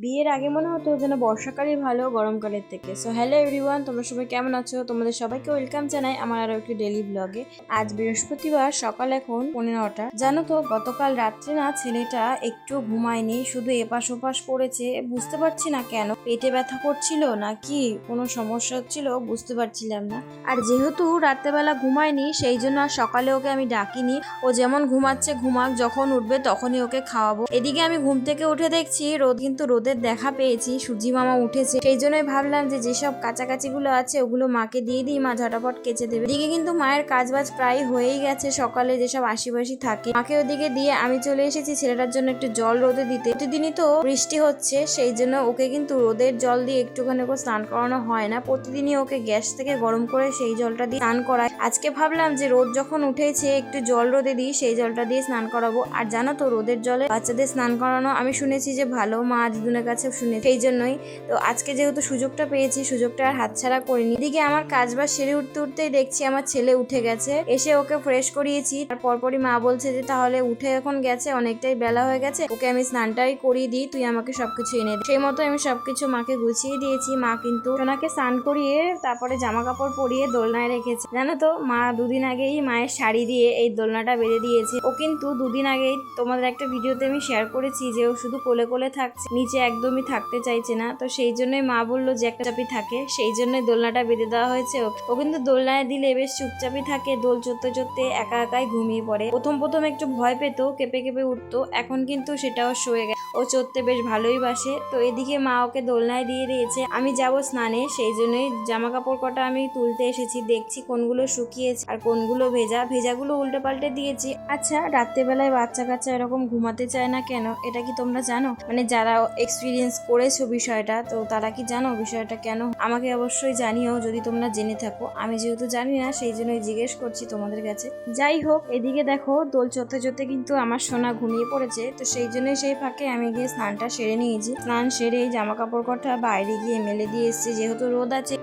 বিয়ের আগে মনে হতো যেন বর্ষাকালই ভালো গরমকালের থেকে। সো হ্যালো এভরিওয়ান, তোমরা সবাই কেমন আছো? তোমাদের সবাইকে ওয়েলকাম জানাই আমার আরো একটি ডেইলি ব্লগে। আজ বৃহস্পতিবার, সকাল এখন 15টা। জানো তো, গতকাল রাত্রে না ছেলেটা একটু ঘুমায়নি, শুধু এপাশ ওপাশ করেছে। বুঝতে পারছি না কেন, পেটে ব্যথা করছিল নাকি কোনো সমস্যা হচ্ছিল বুঝতে পারছিলাম না। আর যেহেতু রাত্রেবেলা ঘুমায়নি, সেই জন্য আর সকালে ওকে আমি ডাকিনি। ও যেমন ঘুমাচ্ছে ঘুমাক, যখন উঠবে তখনই ওকে খাওয়াবো। এদিকে আমি ঘুম থেকে উঠে দেখছি রোদের দেখা পেয়েছি, সূর্যি মামা উঠেছে। সেই জন্যই ভাবলাম যে যেসব কাচাকাচি গুলো আছে ওগুলো মাকে দিয়ে দিই, মা ঝটাপট কেচে দেবে। এদিকে কিন্তু মায়ের কাজবাজ প্রায় হয়েই গেছে, সকালে যেসব আশিবাসি থাকে মাকে ওদিকে দিয়ে আমি চলে এসেছি ছেলেটার জন্য একটু জল রোদে দিতে। প্রতিদিনই তো বৃষ্টি হচ্ছে, সেই জন্য ওকে কিন্তু রোদের জল দিয়ে একটুখানি ওকে স্নান করানো হয় না। প্রতিদিনই ওকে গ্যাস থেকে গরম করে সেই জলটা দিয়ে স্নান করায়। আজকে ভাবলাম যে রোদ যখন উঠেছে একটু জল রোদে দিই, সেই জলটা দিয়ে স্নান করাবো। আর জানো তো, রোদের জলে বাচ্চাদের স্নান করানো আমি শুনেছি যে ভালো, মা দিদুনের কাছে শুনে, সেই জন্যই তো আজকে যেহেতু সুযোগটা পেয়েছি, সুযোগটা আর হাতছাড়া করিনি। এদিকে আমার কাজ বাজ সেরে উঠতে উঠতেই দেখছি আমার ছেলে উঠে গেছে। এসে ওকে ফ্রেশ করিয়েছি, তার পরপরই মা বলছে যে তাহলে উঠে এখন গেছে, অনেকটাই বেলা হয়ে গেছে, ওকে আমি স্নানটাই করিয়ে দিই, তুই আমাকে সবকিছু এনে দে। সেই মতো আমি সবকিছু মাকে গুছিয়ে দিয়েছি। মা কিন্তু সোনাকে স্নান করিয়ে তারপরে জামা কাপড় পরিয়ে দোলনায় রেখেছে। জানো তো, মা দুদিন আগেই মায়ের শাড়ি দিয়ে এই দোলনাটা বেঁধে দিয়েছে। ও কিন্তু দুদিন আগেই তোমাদের একটা ভিডিওতে আমি শেয়ার করেছি যে ও শুধু কোলে কোলে থাকছে, নিচে একদমই থাকতে চাইছে না। তো সেই জন্যই মা বললো যে একটা চাপি থাকে, সেই জন্যই দোলনাটা বেঁধে দেওয়া হয়েছে। ও কিন্তু দোলনায় দিলে বেশ চুপচাপই থাকে, দোল চড়তে চড়তে একা একাই ঘুমিয়ে পড়ে। প্রথম প্রথম একটু ভয় পেতো, কেঁপে কেঁপে উঠতো, এখন কিন্তু সেটাও সয়ে গেছে। ও চড়তে বেশ ভালোই বাসে। তো এদিকে মা ওকে দোলনায় দিয়ে দিয়েছে, আমি যাব স্নানে, সেই জন্যই জামা কাপড় কটা আমি তুলতে এসেছি। দেখছি কোনগুলো শুকিয়েছে আর কোনগুলো ভেজাগুলো উল্টে পাল্টে দিয়েছি। আচ্ছা, রাত্রেবেলায় বাচ্চা কাচ্চা এরকম ঘুমাতে চায় না কেন, এটা কি তোমরা জানো? মানে যারা এক্সপিরিয়েন্স করেছো বিষয়টা, তো তারা কি জানো বিষয়টা কেন? আমাকে অবশ্যই জানিও যদি তোমরা জেনে থাকো। আমি যেহেতু জানি না, সেই জন্যই জিজ্ঞেস করছি তোমাদের কাছে। যাই হোক, এদিকে দেখো দোল চড়তে চড়তে কিন্তু আমার সোনা ঘুমিয়ে পড়েছে। তো সেই জন্যই সেই ফাঁকে আমি গিয়ে স্নানটা সেরে নিয়েছি। স্নান সেরে জামা কাপড় কটা বাইরে গিয়ে মেলে দিয়ে এসেছি, যেহেতু রোদ আছে।